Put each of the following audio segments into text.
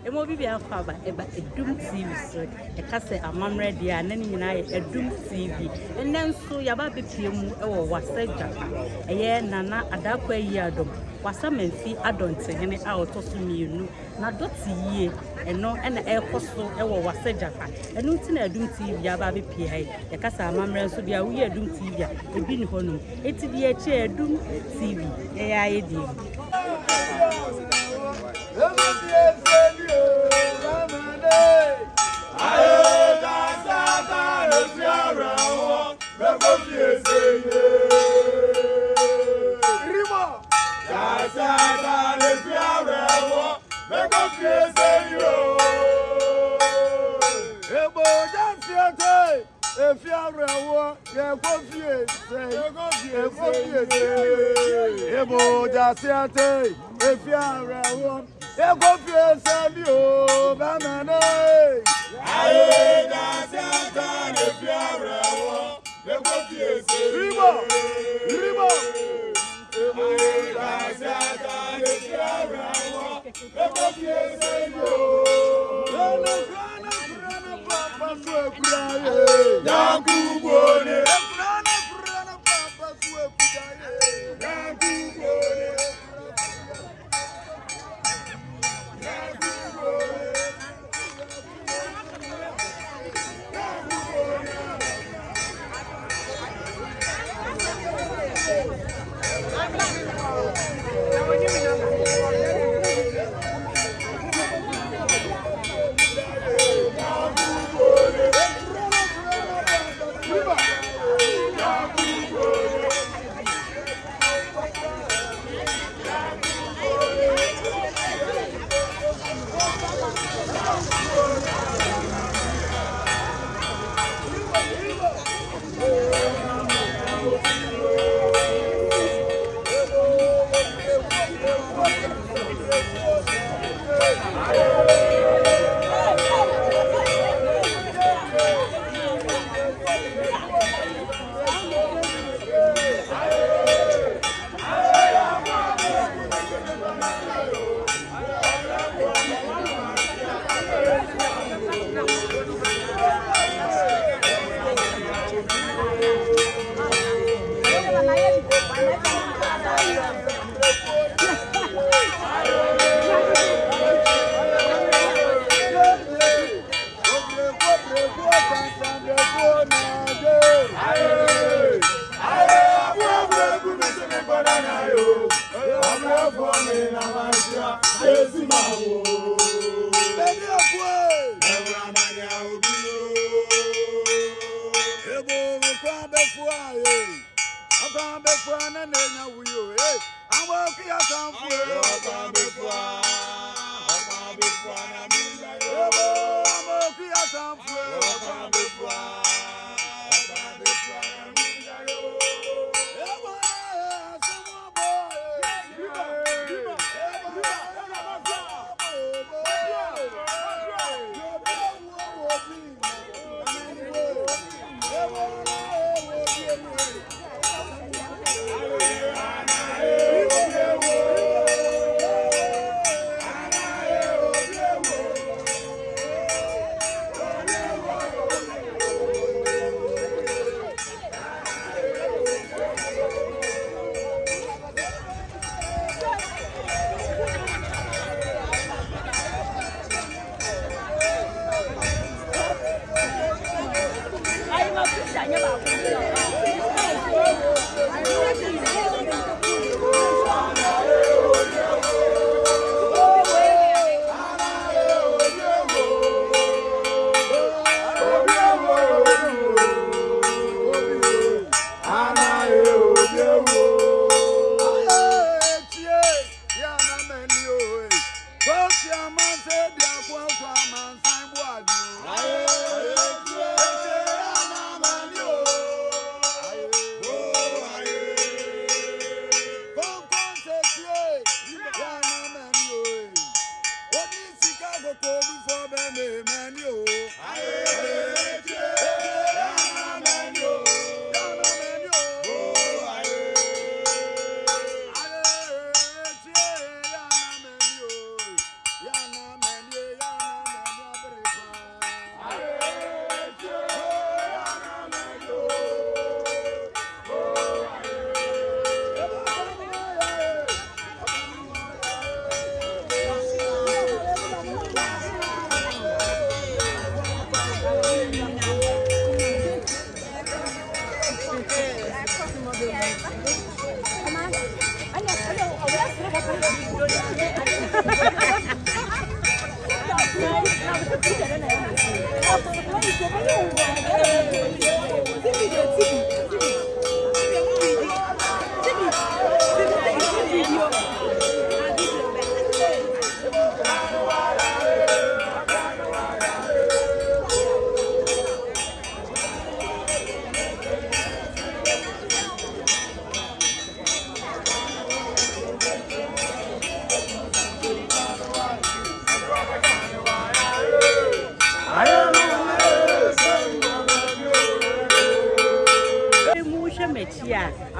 Emo bi bia fa ba eba Edum TV so. E ka se amamre dia na ni nyina ye Edum TV. Enen so ya ba bepie mu e wo wasaja. Eye nana Adarkwah Yiadom. Wasa menfi adonte hene a otoso mienu. Na doti yie eno ena e koso e wo wasaja fa. Enu nti na Edum TV ya ba bepie hai. E ka se amamre so bia wo ye Edum TV a ebi ni honum. Eti di e che Edum TV. E ya ye di. If you are a you're confused. If you are a one, you're confused. You, Banana. I just if you are a one, you're confused. Ribo. If you are a one, you're confused.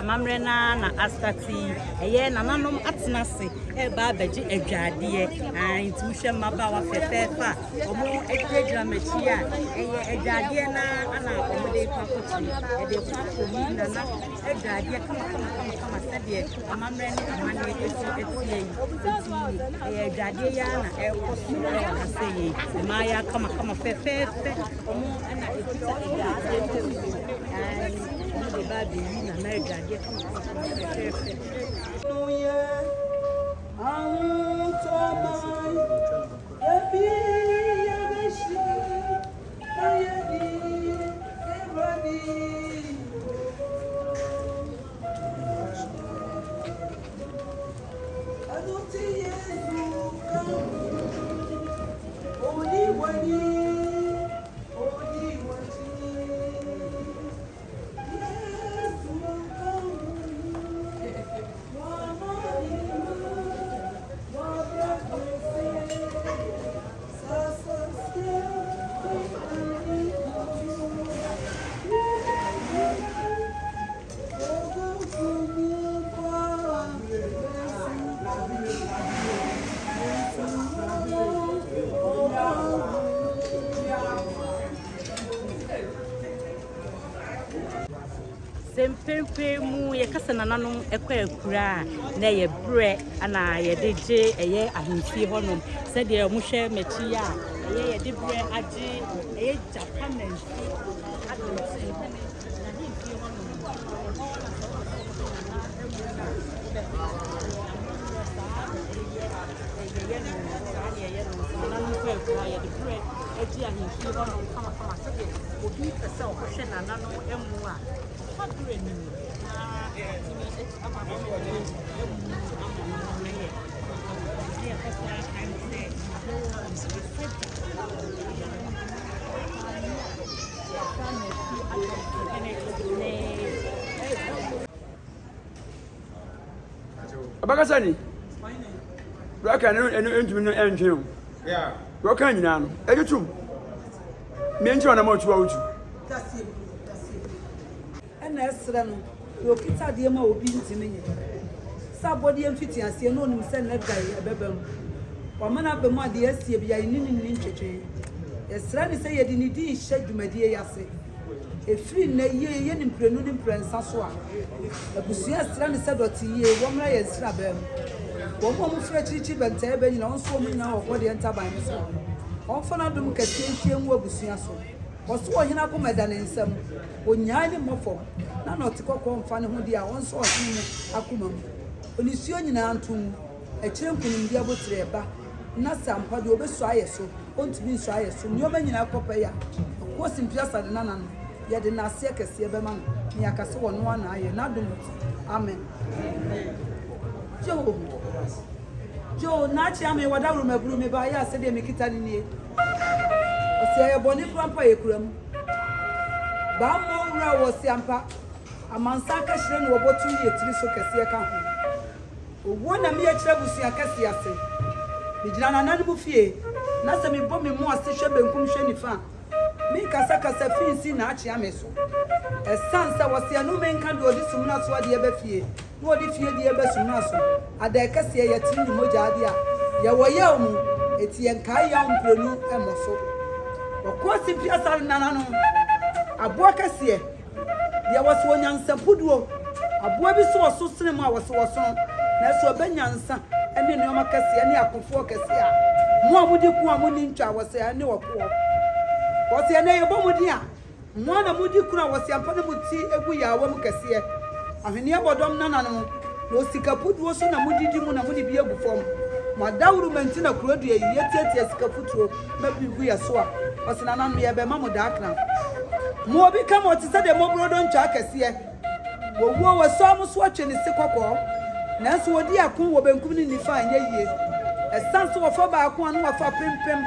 Amamrena na astati eye nananom atenase e ba baji adwade intuhwe maba wa fefefa omo ekwedra machi a eye adwade na ana omo de kwakochi e de kwakomi nana adwade kama sede amamrena amane etie eye adwade ya na e koso e kaseye maya kama fefefe omo ana ekuta adwade the baby na America get no yeah I'm so my baby yabeshi ayedi everybody I don't see you only one Sempepe mu ye kasa nananom ekwa ekura na ye bre ana ye deje eye ahemfie honom se de mu hwe mechi a eye ye de bre age eye japanensi adonse na ahemfie honom kama se de obi pese o hwe nananom emu a Abakasani Raka no entumi no entwe yeah Raka nyina no ejutum me nchi ona ma otu awutu na esra no okita de ma obi ntime nye sabode mfiti ase no onim se na dai ebebam wamana be mu ade asie bia ni ntwetwe esra ni se yedi ni di hye dwumadie yase efri na ye ni mprenu ni mprensa so a abusu esra ni se doti ye womra ye esra bam womo mu fra chirichi benta ebe nyina onso mu nyina okode ntaban so onfana dum kasie hye nwu abusu aso oso ohina ko medane nsam onyaani mofo na no tikoko mfa ne ho dia onso ohine akomam onisuo nyina antum ekire nkunim dia botre ba na sampa de obesu ayeso ontumi nsu ayeso nyoma nyina kopa ya ko simpia sade nana no ye de na ase kese be ma ni akase wono na aye na dum amen jo na chi ame wadawru maburu me ba ya sede me kita ni nie osia ye boni krampa ye kuram ba mo wura wo siampa amansa ka hire no obotu ye tiri so kese ka ho owo na me ye kire busia kese ase bijira na nanu bu fie na se me bo me mu ase hwe benkum hwe nifa me kasa finsi na achi ame so esansa wosia no me nka do odi sumna so ade ebe fie no odi fie de ebe sumna so ada kese ye tiri ni moja ade a ye wo ye mu eti ye nkai ya mprenu emoso okosi pia sar nana no aboa kese ye woso onyansa puduo aboa bi so woso sene mu a woso na so obanyansa ene ne oma kese ne akofo kese a mo amudi ku amuni ntwa woso ene wopo woso ene ye bomudi a mo na mudi ku na woso ampa ne muti egu ya awam kese ahwene abodom nana no no sika puduo so na mudi di mu na mudi bi egu fom Madawuru mentina kuro de ye tietie sika futuro mabi gu ye so a osina na me ye be mamu da akran mo obi kam o ti se de mo brodo ncha akese wo wo so mo so atwe ne sikokọ na so odi akon wo benkum ni nifa anya yie esan so wo fa ba akon anu wo fa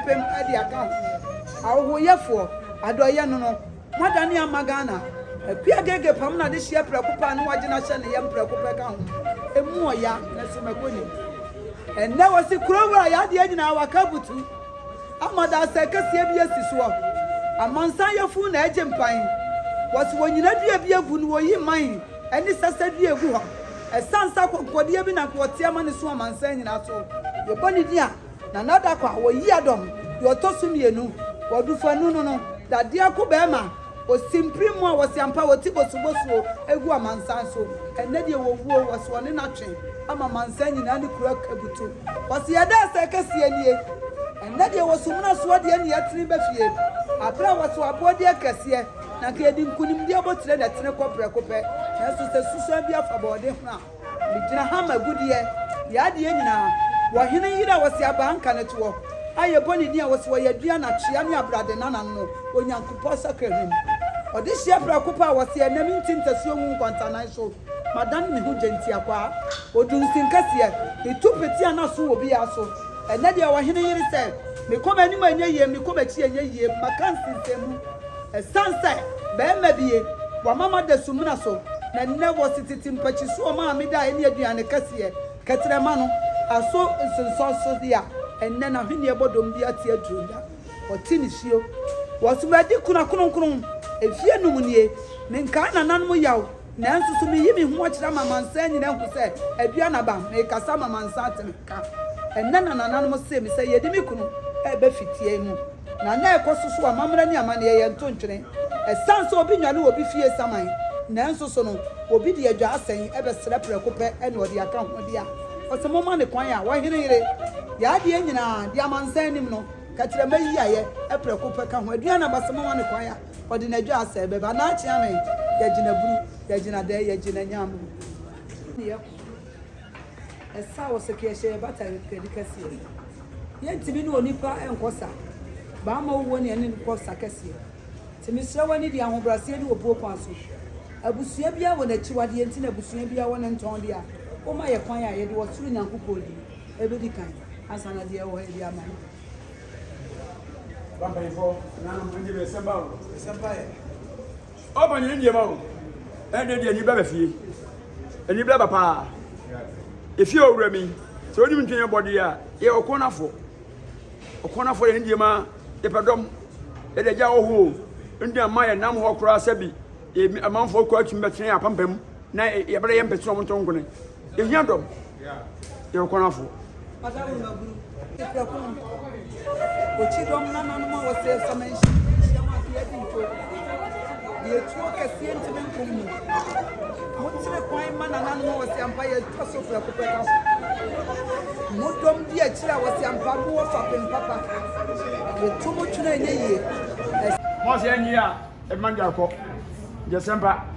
pem adi aka awo yefo adoye no no modani amagana epia gege pam na de hie prekupa no wagina hye ne yem prekupa ka ho emu oya na so makoni enne wasi kurowura ya de nyina wakabutu amada sekese bi asiso amansan yefu na eje mpan wasi wonyina dua bi agu no yi man eni sasa dua egu ho esansa kokode bi na kwote ama ne so amansan nyina so ye bani dia na Adarkwah wo Yiadom yo tosumienu wodufa nunu no dade akoba ma o simprimu a wosiampa woti bosubosu egu amansan so enne de wo wuo woso ne na twen ama mansan nyina ne kura kabutu wosi yeda sekese nie enne de wosumuna so de ne yatri bafie abra woso abode akese na ka edi nkunim de abotire na tene koprekupe na so se susu bi afabode ho a bigina ha magudie ya de nyina wo hene yira wosi abanka ne to aye boni dia wosi wo yadua na twea ne abrade nana no onyankopo sakrahim odi hia prakopa wosi enami ntintasuo mu nkwantanan so madan me hu genti akwa odunsin kase etupeti ana so obi aso ene dia wo hene yiri se me ko mani manya yie me ko bachi anya yie makansinsemu esanse be mabie wa mama da sumuna so na ne wosi titimpachi so ma me da ene aduane kase katrema no aso nsinso dia enne na hwene ebodom bi ate adurunda otini hio wasubadi kuna efie numunie menka na nanmo yaw na nsusu me yimi ho akira mamansa nyina hu se adua na ba me kasa mamansa atenka enne na nanmo se me se yedi me kunu ebe fitie mu na ekosusu amamra ni amane ye ntontwene esanso obi nwane obi fie saman na nsusu no obi de adwa asen ebe sere prekope ene odi aka ho dia osemo ma ne kwan ya wa hene yire ya de nyina de amansan nim no katire mayi aye eprekope ka ho adua na basemo ma ne kwan ya odi na adwa asa ebe ba na achi amen ya gina buru ya gina de ya gina nyamu esa wo se kieshe bata kedikasi ye ntimi no onipa enkosa ba ma wo ne ne nkosa kase timi sira wani di ahobrase ni obuo kwan so abusua bia wo na chiwade enti na abusua bia wo ne nton dia o ma ye kwan ya ye de wo turu nyankopɔ di ebedi kan asana de wo he dia man bamba ifo na no ndi be seba e o ba ni ndi ma o e de ni ba fie eni bla papa efi owura mi so oni mtwen body a ye okonafo ye ndi ma e pedom e de ja oho ndi ama ye nam ho kora sabi e amanfo ko atumi betwen apampam na ye bere ye mpetro mo tonkone e Yiadom ye okonafo madawu maburu e prakun o chidom na no mo wo se samanshi shama ke dinto ye tuo kase ntime nkomu mo tire kwan ma na no wo se ampa ye toso prakope ka mo dom di akira wo se ampa bo wo fa pem papa ye tumo tuna enye ye mo se enyi a e man dia ko je sempa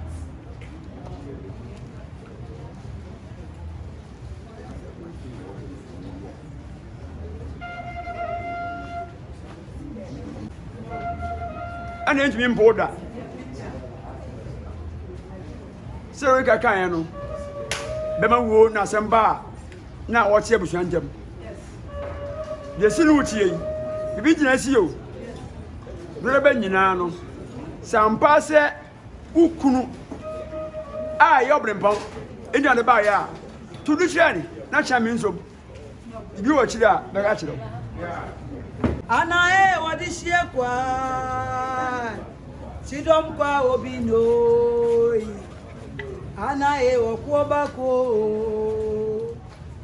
ana ntimi mpoda sero ka kan no be ma wo na semba na wo tie busuanjam de sinu utie bi gina si o bere ba nyina no sampa se ukunu a ye obrempon enya de ba ya to du chani na chami nso bi wo chira be ga chiro ana wadishie kwa chidom kwa obinoi ana wokuobako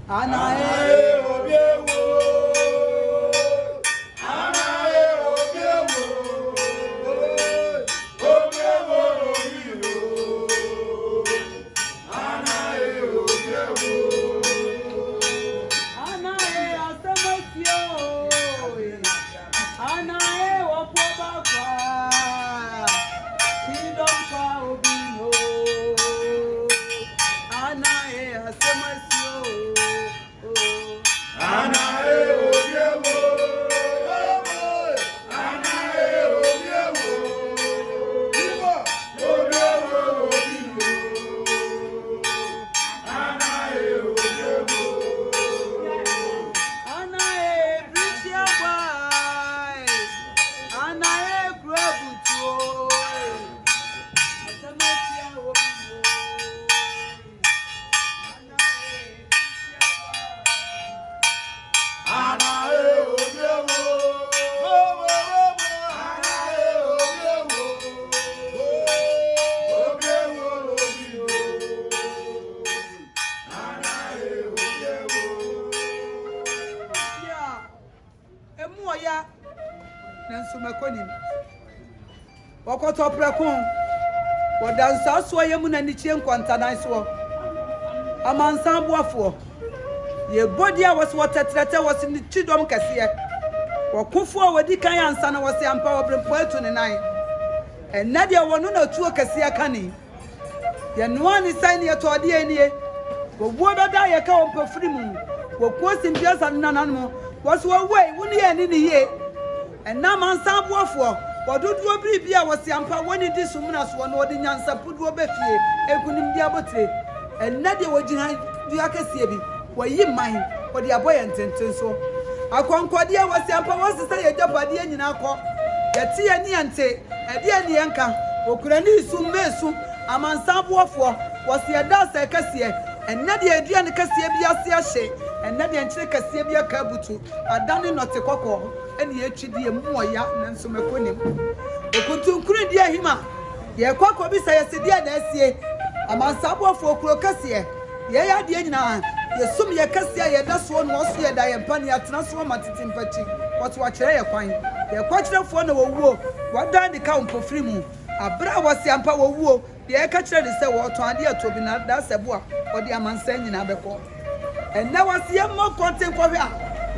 ana obiewo ana obiewo obiewo obino ana obiewo ana asemesio ana wokuobako chidom kwa obino ana asemesio mu oya nanso makonim wakoto preko wadansa so yemu na ni chie nkwantanan so amansa boafo ye body a was watetrete was ni chidom kase wakofo a wadi kan ansa na was ampa obrempo atu ne nan enna de wono na tuo kase kane ye noa ni sai ne to de anie wobuo beda ye ka ompafiri mu wokuo simpiasa nanan mu was wo wei woni ye ni ye enna mansa boafo waduduo biribia was ampa woni di sumna so no de nyansa puduo befie ekunim dia botre enna de wogina dua kase bi wayi man wodi aboye ntenten so akonkode a was ampa was say ye japade anyina akọ yete ye ni ante ade ani enka okura ni sum mesu amansa boafo was ye da se kase enna de adua ne kase bi ase ahye enna de enkyere kase bi aka butu adane note kokko ene etwidi emu oya nanso makonim okutunkuru di ahima ye kokko bi say yesidi na asie amansa boafo okuro kase ye ya de nyina ye sum ye kase ye da so no so ye da ye pani atena so matete mpachi what wa kire ye kwan ye kwakirefo na wowuo wadan de ka mpofiri mu abra wasi ampa wowuo de ka kire de se wo to ade atobi na da sebo a odi amansa nyina beko enna wasi ye mo konte kwwe a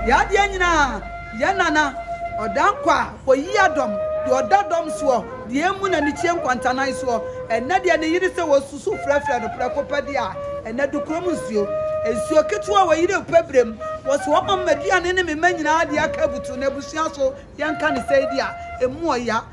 ya de nyina ya nana Adarkwah for Yiadom the Odadom so the emu na ni chie nkwantanan so enna de ne yiri se wo susu frafra no prekopade a enna du kromusuo ensuo ketu a wayire pebrem wo so won maduane ne me manyina de aka butu na busua so yanka ne sai dia emu oya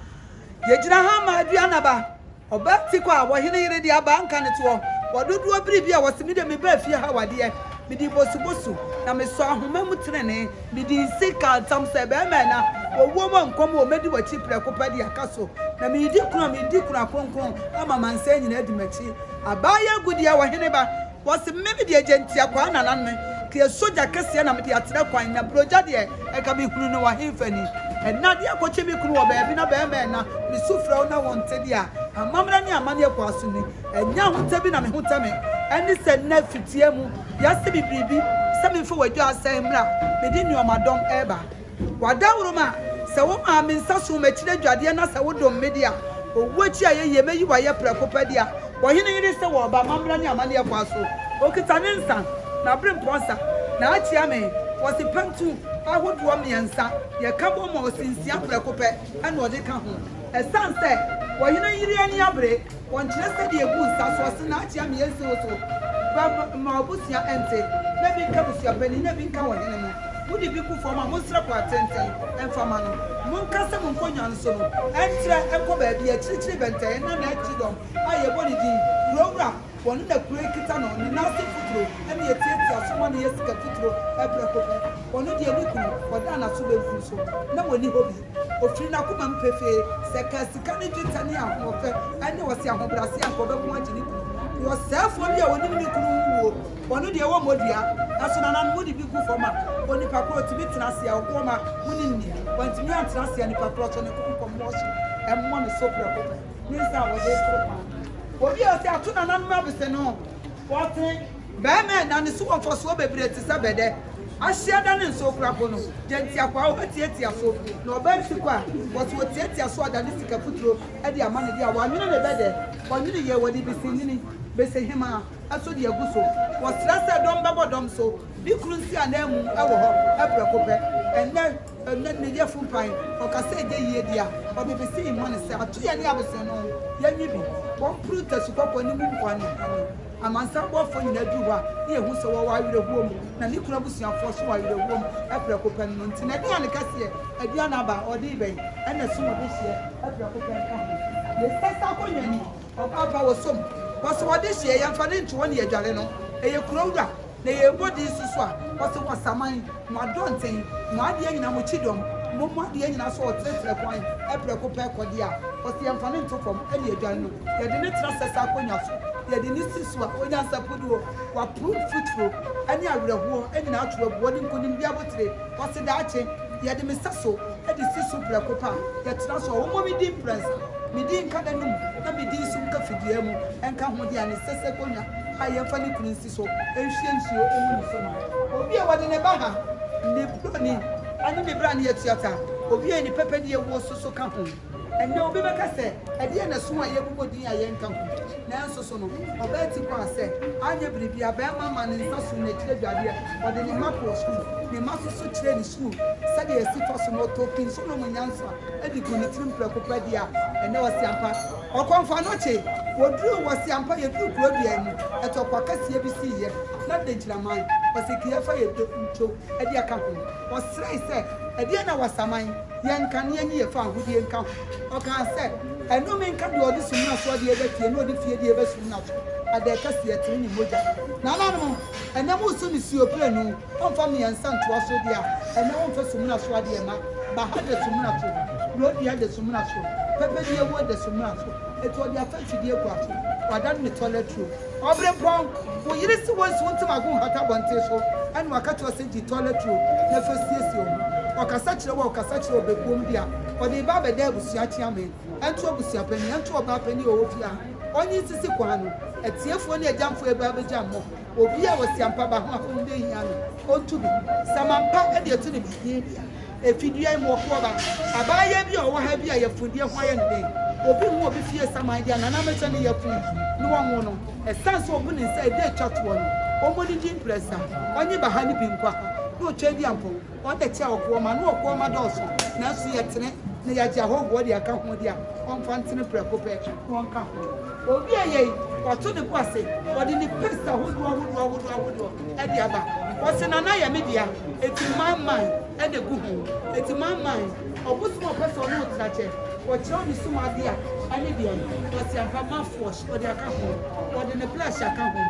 ye gina ha ma aduana ba obati kwa a wo hene yire de aba anka ne to wododuo biribia wo se mi de me ba fie ha wade midi bosu na me so ahoma mu trene midi sika tam se be me na owo mo nkom o medi wachi prekopade akaso na midi kuna kronkron ama mansa nyina adimachi abaya gudia wo hene ba was maybe the agent akwa nanan me ke soja kase na me de atere kwan na broja de e ka me hunu no wa hemfani enna de akoche me kunu wo ba bi na ba me na me sufra na wonte dia amamra ni amane akwa so ni enya hunta bi na me hunta me eni se na fitie mu ya se bibibi se me fo wadwa asem mra me di ni omadom eba wadawro ma se wo ma me nsa so ma kire dwade na se wo dom media owo chi aye ye meyi wa ye prekopade a wo hene yiri se wo ba mamra ni amane akwa so okita ne nsa na bremponsa na achia me wo se pantu ahodo miensa ye ka bo ma osinsia prekope ana ode ka ho esanse wo hene yiri ani abre won kire se de egu nsa so se na achia me yesi wo so ba ma obusia ente na bi ka busia bani na bi ka wo hene no wudi bi ku foma mo sra kwa tenten enfama no mo nkasa mo nkonya nso no entre enko ba bi akirikiri benten na Yiadom aye boni di rowra won na kure kita no ni na se futuro ene ye tietia so mo na yesika futuro ebrekope won di eni kunu woda na so be so na woni hobi ofiri na kuma mpefe seka sika ni twitani ahofe ene wose ahobrase anko be mo agini kunu wo sefo bi a woni ni kunu wo won di ewo modua aso na nan modi bi ku foma oni pakro ti bitena sia okoma muni ni wanti mi antena sia ni pakro to ne ku moso emmo ne so prekope ni sa wo de kropa obi o se atuna nan ma bese no wote ba me na ne so wonfo so bebre ti sa bede ahia da ne so krapo no genti akwa o tietia so na oba si kwa wote wo tietia so ada ne sika futuro e de ama ne dia wa nwene ne bede wonwene ye wodi bisi nini bese hema aso de aguso wo stress dom babodom so bi krunsi anamu ewo ho ebrekope enne ne ye fumpan o ka se de ye dia o be bese imane se atu ye ne abese no ye nwibi won pruta supoko ni mu kwani amansa bofo nyina duwa ne ehu so wo wa werehum na ni kura busuafo so wa werehum ebrekope no ntina dia ne kase adia na ba o de ben enne so mo behie ebrekope ka ye sesa ko nyani o papa wo som waso wade hie ya mfa ne nto ne yadware no eye kurawura na ye bodi susu a waso wasaman madonten na ade nyina mo chidom mo ade nyina so otretre kwan ebrekope kodi a waso ya mfa ne nto fom ene yadware no ye de ne tra sesa konya so ye de ne sisu a onya sapoduo wa proof futuro ene awrehuo ene na atwo abuo ne nkonim bia botre waso da ache ye de mesaso e de sisu brekopa ye tra so wo mo mi di prince midi nka da num na midi sum ka fidie mu enka ho dia ne sese konya aye fa ni kunsi so ehwie nsuo emu so no obi e wode ne ba ha ne ploni ani ne bra ne yetiata obi ani pepe ne yewo so ka ho enne obi beka se ade na so a yebobodin a yenka ho na enso so no obeti kwa se anya bribia ba mama ne nsa so na kire duade ode ne mapo school ne maso so kire ne school sade esi to so no tokin so no munyansa edi ko ne tirim prekopa dia enne wasi ampa okonfa no che woduru wasi ampa yeduru kuro dia mu etokwa kasie bi si ye na de jiraman wasi kiafa yedo ncho edi aka ho wasrai se edi na wasaman yenka ne ye fa ahudie nka okan se enu me nka de odi sumna so de ebetie no odi fie de ebesumna so ade kasie tiri ni moja na no enemu su ni si oprenu onfa me yansa nto so dia enemu fa sumna so de ma ba ha de sumna so ro dia de sumna so pepe de ewo de sumna so eto de afati de ekwa so wadan ni toilet room obre pon wo yiri si won so ntima gun hata bonte so anu akato se di toilet room na fa siesie o okasa kire wo okasa kire obebom dia ode ba be da busia chiame entu obusia pani entu oba pani o ofia onyi sisi kwa no etiefo ne ajamfo eba abeja mo obi a wosiampa ba ho afo nde hia no ontu bi samampa e de etu ne bi efidua mo ko ba abaya bi o wo ha bi a yefudie ho aye ne obi mu obi fie saman dia na na mecha ne yefu no won no esanse obu ne nsa e de twatwo no omodi di impressa onyi ba ha ne bi nkwa no twedi ampo o de tia okwo ma no okwo ma doso na so yetene ne ya ja ho go de aka ho dia on fantene prekope won ka ho obi eye wato ne kwase odi ni pesta hodo e dia ba o se na na ya media eti man e de gu ho eti man obusumo pesa no trache o che oni suma dia ani dia o se ampa ma force odi aka ho odi ne flash aka ho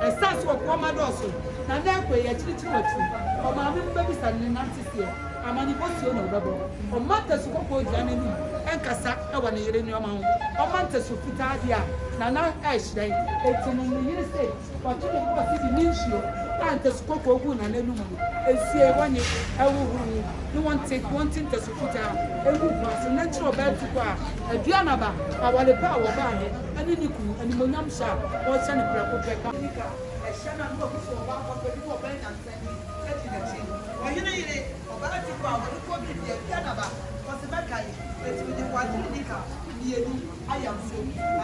esanse okwo ma doso na na ekwe ya chirichiri watu o ma me baby san ni nantisie amani bosi ono bebo o mata su kokko dia nenu enkasa e wa ne yere ni o ma ho o mata su fita dia na na ehire etinu ni yire se watu ne bosi di ninshio anta su kokko ogu na nenu mu esie wanye ewuhuru ni wanting to su fita egu kwaso natural belt kwa aduana ba awale pa wo ba he ani niku ani monyam sha o cha ne prako peka shana ndo so ba ko pe ni oba na nsani eti na chi o yine yire oba ti kwa o ko bi di aduana ba o se ba kai eti di kwa ti ni ka ni edi ayam so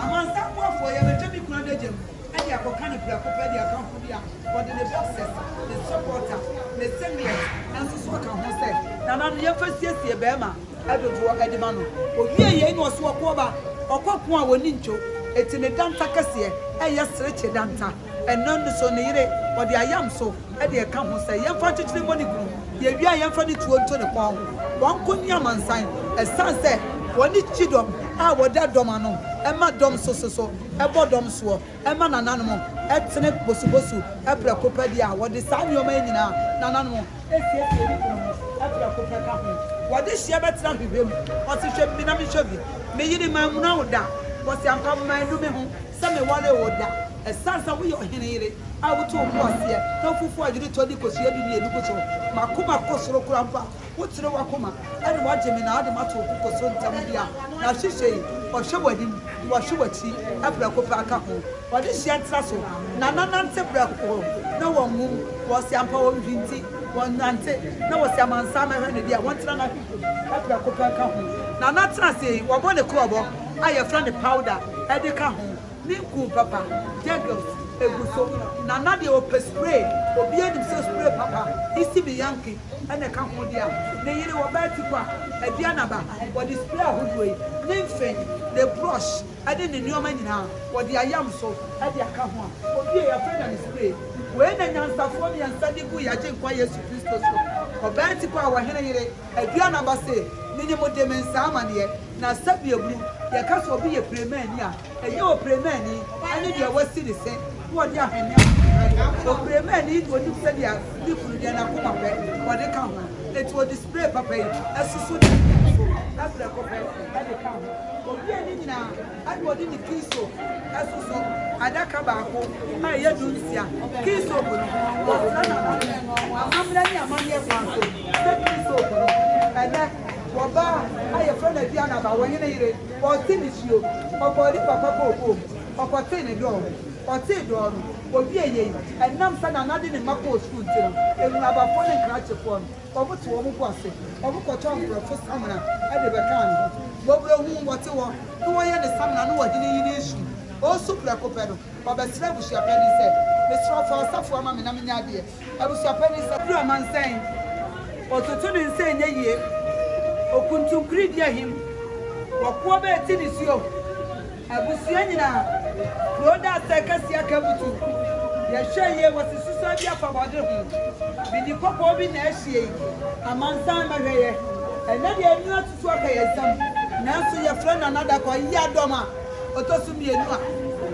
amansa kwa fo ye be temi kuna de jem edi akoka ne prako pe di aka ho dia o de ne boxes the supporter the senior and so ka ho se na na ye fa siesie be ma adodo edi ma no o wie ye ni o so ko ba okoko a woni ncho eti ne danta kase eye sereche danta enon so ne yire o de ayam so e de ka ho se ye fa chichire mo ni gru ye wi ayam fa ni tuo nto ne kwa ho won ko nya mansan esanse woni chidom a woda dom ano e ma dom so e bodom so e ma nananu mo e tene bosu e prekopa dia wodi sa nyoma nyina nananu esiesie ni ko e prekopa ka ho wodi hia betra bibem o ti hwe bi na me hwe bi me yiri mamuna woda wo si ampa mandu me ho se me wale woda esansa wo yo hene yire a wo to ko ase na fufu adiri to di kosu ebi ni ebi koso makoma kosoro kurampa wo tire wakoma ene waje me na ade mato ko koso ntam dia na hihye o hwe wadim wo hwe wachi abra ko pa aka ho wodi hia ntra so na nanante bra ko na wo mu wo si ampa wo vinti wo nante na wo si amansa ma hwe ne dia wo ntra na abra ko pa aka ho na natra se wo bo ne krobo aye fra ne powder e de ka ho ninku papa jagos eguso na na de o spray obi anim so spray papa isi bi yanki ene ka ho dia ne yire wo ba ti kwa ebia na ba wo di spray ahodoyi ne mfen the brush ade ne nioma nyina wo di ayam so ade aka ho obi e ya friend and spray we na nyansafo ne yansade ku ya je kwa Yesu Kristo so o ba ti kwa wo hene yire ebia na ba se ne nyemo de mensa amane na sabi ebru ya ka so obi ye premani a eye o premani ani de wasi de se wo de ahene o premani do ni se dia di kuru dia na kuma pe wo de ka ho it will display papa esusu de so abra ko pe e de ka ho obi ani nyina ade wo de ni kiso esusu adaka ba ko a ye du nsia kiso bo no na amra ni amani e kwa so kiso bo no ene woba aye friend e bia na ba wo hene yire o ti ni sio o ko ri papa ko o ko ti ni do o ti do obi eye enam sa na nade ne mako school tiro enu abafo ne krache fo obo to obo ko ase obo ko chon fo samna e de be kan bobro hu wote wo no wo ye ne samna no wagine yi ne isu o supra ko pedo baba sira bu sia pedi se me sira fo safo ama me na me nya de abu sia pedi se dru amansen otutu ne nse nya yie okuntum kridi ahim wakwo be ti ni sio abusia nyina roda sekasia kabutu ya hweye wasisusa bia fabode hu bidi kokko bi na ahie amansan mahweye ena de anu atutu aka yezam nanso ya fra na Adarkwah Yiadom a otosu mienu a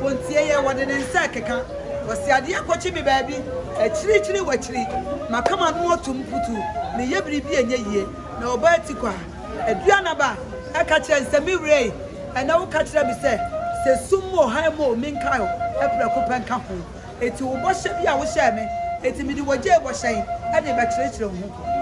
wontie ye wode ne nsa keka wasi ade akochi bi baabi achiri wachiri makama no otum putu ne ye biribi enye yie na Adwade3 aduana ba aka kire nsemi wrei ena wo ka kire bi se sumo haimo minkayo epra ko penka ho eti wo bohye bi a wo hye me eti mi di woje bohye e de ba kire ho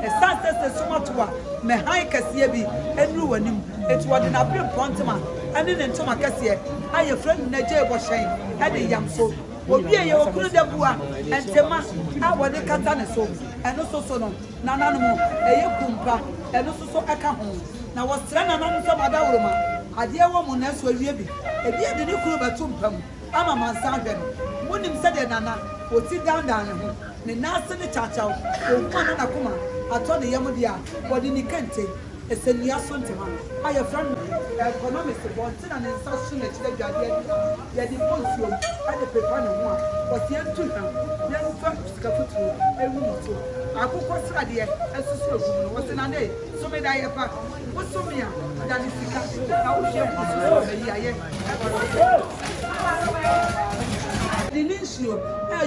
e sanse sumo to a me han kase bi enru wanim eti wo de na bre pontma ane ne ntoma kase aye friend na je bohye e de yamso obi eye okunu de bua entema a wo de kata ne so eno so no nananu mo eye kumpa eno so aka ho na wo sra nananu so madawroma ade wo mo na so awie bi ebi ade ne kuru beto mpam ama mansan hwe no munim se de nana oti down ne ho ne nase ne chachaw o kuma na kuma ato ne yam dia body ni kente esenia so ntema aye friend economics bonti na ne nsa so na chire dwade ya di ponsuo ade pepa ne ho a otie tu ha ya nfa sika futu ewu moto akoko srade esusu ogu no wo se na ne so me da ye pa wo so me a da ni sika na wo hye so me ya ye Dininshio,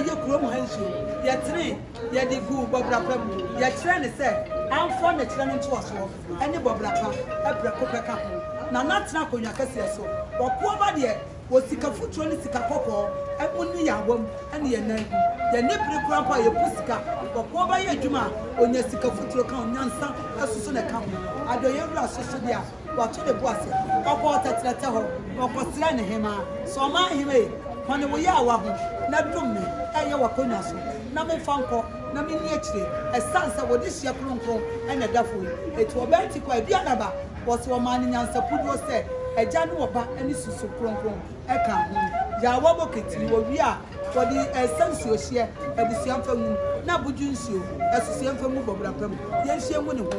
you grow hensio, yet three, yet the goo bobrapam, yet train is said, I'm from the train to us, any bobrapa, a bracopa. Now, not now, when you can say so, or poor body was sika foot, sika popo, and only yawum, and your name. The nipple grandpa, your pusika, or poor by your juma, when your sika foot will count, Nansa, as soon as come. I do your grass, so dear, what to the boss, or water to the taho, or Costiana him, so my him. When we are one, not room me, and you were conasso. Na me fanko, na me nietri, a sansa with this year crumpo and a duffy. It will be to quite Dianaba, was one man in answer Pudo said, a Januaba and this is so crumpo. I can't. Yawabo kitty, we are for the essential share at the Siamfam, Nabujuncio, as the Siamfam of Brapam, yes, she wouldn't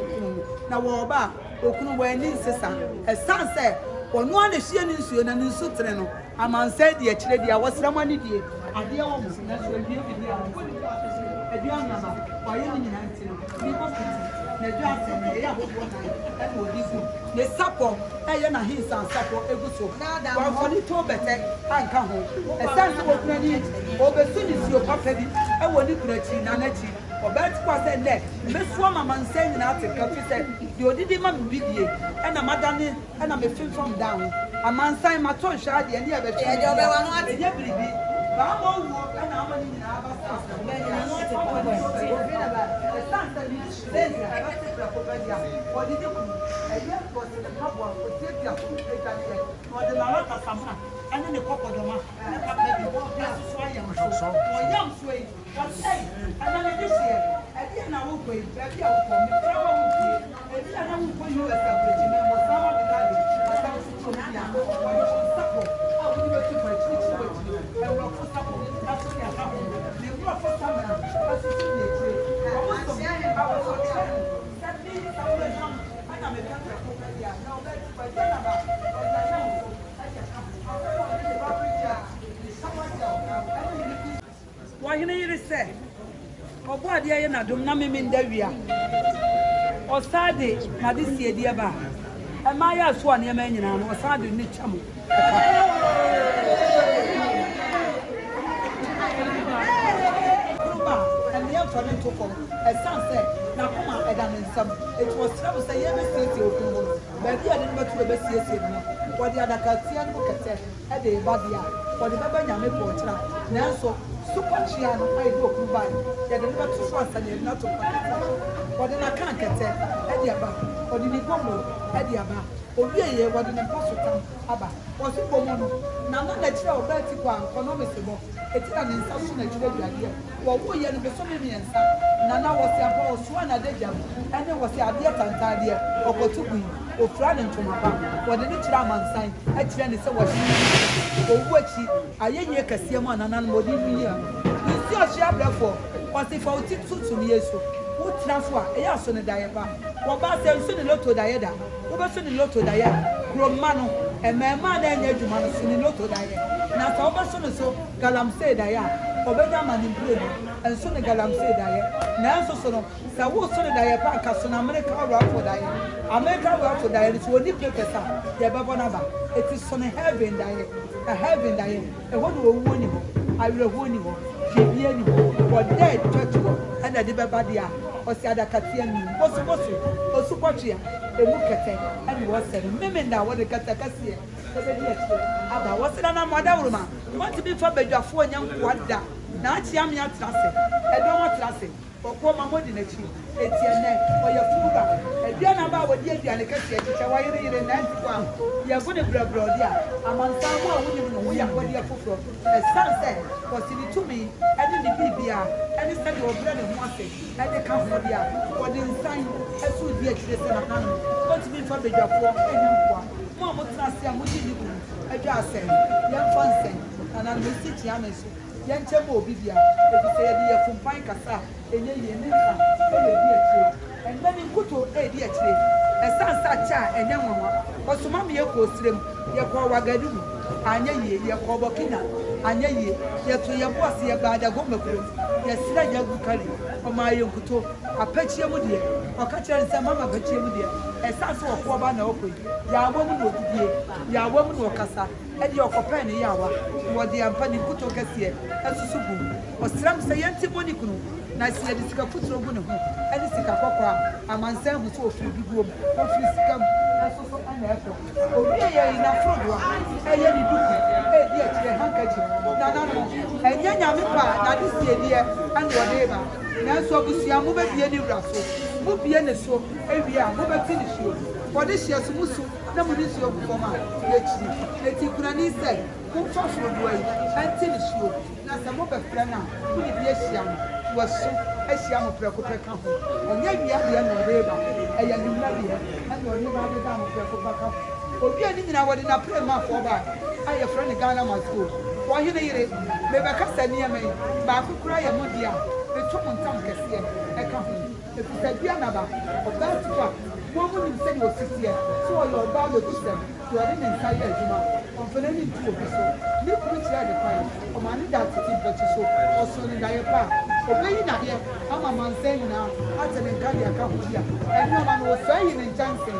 now Waba, Okunu when in Sessa, as San said. One is here in Sudan and in Sutreno. A man said the Achille, was Ramani, and the almost natural view with the a young number, or any Nancy, the Johnson, the Yahoo, and would be good. The supper, Ayana Hins and supper, a good soap. Now, for the toe better, I come home. A sensible credit, or the soon is your puppy, I will look at you, Nanette. Adwade3 said that Miss Woman saying in Africa, said, you didn't want big year, and a madam, and I'm a film from down. A man signed my toy shady and the other. And then the couple of them, and the couple of them, and then this year, at the end I will wait, I will put you as a regiment, was some of the daddy, but I was to me, I was supple, I will go to my teacher, and we'll put supple, that's what I have. They brought for summer, as you see, I was so young, I was so young, that means I will come, and I'm a country of India, now that's by Janaba, or the young. Why you say? Or what the Ayana do not mean Davia? Or Sadi, now this year, dear Bar. And my ass one, your man, or Sadi Nicham. And the other one took on, as some said, now come on, and some. It was trouble say every city of the but the other to the best year. What the other Calcian book said, at the Badia, for the Babanya Portra, Nelson. Super Chiano, I do buy. They did not to trust and not to. But then I can't get it. ɔde ne bɔmmɔ ɛde aba obi ɛyɛ wɔde ne mpa so tam aba wɔsi bɔmmɔ no na na n'akyerɛ ɔbaa ti kɔ ankɔnɔmisi bɔ eti na ne nsa so n'akyerɛ aduadeɛ wɔwɔ yɛ no bɛsɔ ne mmiɛnsa na na wɔsi aba ɔsoa n'adagya ɛne wɔsi adeɛ tantaadeɛ ɔkɔto gu yi ofura ne ntoma pa wɔde ne kyerɛ amansan ɛkyerɛ ne sɛ wɔde owu akyi ayɛyie kɛseɛ mu a nananom wɔde bi yɛ nsi ɔhyɛ abrɛfoɔ wɔsi fa oti tutum yɛ so wotena so a ɛyɛ aso ne daeɛ ba wɔba sɛ nso ne loto daeɛ da wobɛso ne loto daeɛ kuroma no ɛmɛɛma na ɛnyɛ adwuma no so ne loto daeɛ na sɛ wobɛso ne so galamsey daeɛ a ɔbɛnya ama ne mpire no ɛnso ne galamsey daeɛ nanso so no sɛ woso ne daeɛ pa nka so na amerika awurafo daeɛ no so wɔni papers a yɛbɛbɔ no aba ɛti so ne heaven daeɛ ɛhɔ ne ɔwuo ni hɔ awerɛhoɔ ni hɔ hwɛbie ni hɔ wɔdɛ church hɔ ɛna de bɛba deɛ a ɔsi adakateɛ ni bosu osu kɔtwe a emu kɛtɛ ɛna wɔsɛ no mmemme na wɔde kɛtɛ kɛseɛ ɛbɛdi akyire aba wɔsi na nam adaworo ma wɔnti bi fa badwafoɔ nyɛ nkoa da na akyia me atena se ɛdɔm atena se ɔkɔ ma mɔdi n'akyi eti ɛnɛ ɔyɛ fura aduane aba a wɔde aduane kɛseɛ kyekyɛ wɔyere na ɛnti kɔ a yɛgo ne brɛbrɛ ɔde a amansan mu a wonim no ho yɛ akɔdeɛ foforɔ ɛsan sɛ wɔsi ne tumi ɛne ne biribia ɛne sɛdeɛ ɔbrɛ ne ho ase ɛde ka ho deɛ a wɔde nsan ɛso di akyire sɛ nananom wɔntumi mfa badwafoɔ ɛnyɛ nkoa mo a motena ase a mogye ne kunu adwa asɛn yɛmfa nsɛn nananom ɛsi kyea me so yɛnkyɛ ma obi bia ɛfisɛ yɛde yɛ fompan kasa a ɛnyɛ yie ne nsa ɛyɛ di akyire ɛnna ne nkoto ɛdi akyire ɛsan sa kyɛ a ɛnyɛ nwanwa ɔsoma me yɛkɔ osirem yɛkɔ wagadugu anyɛ yie yɛkɔ bɔkina anyɛ yie yɛto yɛbo ase yɛba adago makurom yɛsrɛ yɛagu kari ɔma yɛ nkoto apɛkyie mu deɛ ɔka kyerɛ ne sɛ mama apɛkyie mu deɛ ɛsan sɛ ɔkoɔ ba na ɔkɔ yi yɛawɔ mu na ɔdidie yɛawɔ mu na ɔkasa ɛde ɔkɔpɛɛ ne yɛawa wɔde ampa ne nkoto kɛseɛ ɛsoso gu ɔsrɛ m sɛ yɛnte mɔ ne kunu na sɛ yɛde sika fotoro gu ne ho ɛne sika kɔkɔ a amansan hu sɛ ɔfiri bi guom ɔfiri sika mu ɛsoso ɛna ɛfɔ obi ɛyɛ yi na forodoa ɛyɛ ne duku ɛdi akyerɛ hankakyi nananom ɛnyɛ nyame pa na de siediɛ ɛne wɔde ba nanso abusua mobɛbie ne wura so mobie ne so awie a mobɛte ne suo wɔde hyɛ so mu so na mo ne suo gu fam a yɛkyiri eti kunani sɛ momfa forodoa yi ɛnte ne suo na sɛ mobɛfrɛ no a wode bi ahyia no wɔso ahyia mo prɛkopɛ ka ho ɛnyɛ wia deɛ na ɔde ba ɛyɛ nwumra deɛ ɛna ɔde ba de da mo prɛkopɛ ka ho obi a ne nyinaa wɔde naprɛ ma afɔ ba a yɛfrɛ ne Ghana Masco wɔhene yere mebɛkasa nneɛma yi baako kora yɛ mo deɛ a meto mo ntam kɛseɛ ɛka ho ɛfisɛ bia naba ɔbaa tipa wɔn mu nim sɛdeɛ ɔsiteɛ sɛ ɔyɛ ɔbaa lɔbisɛm deɛ ɔde ne nsa yɛ adwuma ɔmfana ne ntu obi so ne kuru kyerɛ ne kwan ɔma ne da tete bɛkyi so ɔso ne daeɛ pa a ɔbɛyi nadeɛ ama mansan nyinaa ate ne nka deɛ aka ho bi a ɛne ɔma no ɔsɔe yi ne nkyɛnsen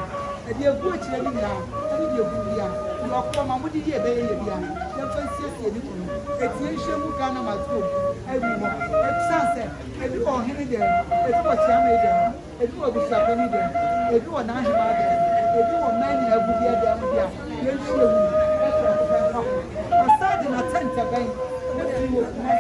ɛde egu akyirɛ ne nyinaa ɛne deɛ egu bia deɛ ɔkɔ ma mode di ɛbɛyɛ yɛ bia yɛmfa nsiesie ne kunu ɛti yɛnhyɛ mu Ghana Masco awi hɔ ɛsan sɛ ebi wɔ ɔhene deɛ ebi wɔ kyiame deɛ ebi wɔ busuapani deɛ ebi wɔ n'ahema deɛ ebi wɔ mmaa nyinaa agu bi ɛdeɛ mo deɛ yɛnhyɛ mu ɛfɛ ɛfɛ ɛfɛ ɔsaa de na tɛntɛbɛn ɛfiri wɔ kuma